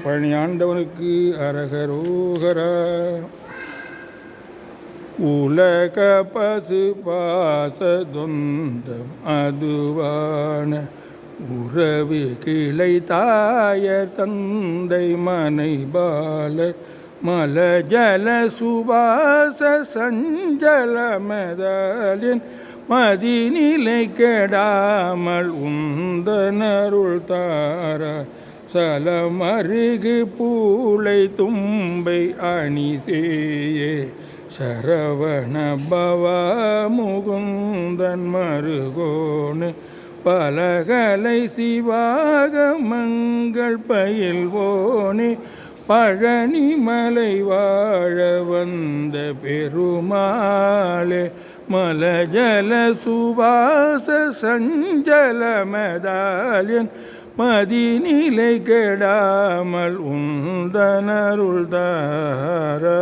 பழனியாண்டவனுக்கு அரகரோகரா. உலக பசு பாசதொந்தம் அதுவான உறவு கிளை தாயர் தந்தை மனை பால மல ஜல சுபாச சஞ்சலமதாலின் மதிநிலை கெடாமல் உந்தனருள் தாரா. சலமருகு பூளை தும்பை அணிசேயே சரவண பவா முகுந்தன் மருகோனு பலகலை சிவாகமங்கள் பயில்வோனே. பழனி மலை வாழ வந்த பெருமாளே மலஜல சுபாச சஞ்சலமதாலியன் மதிநிலை கெடாமல் உந்தனருள் தாரா.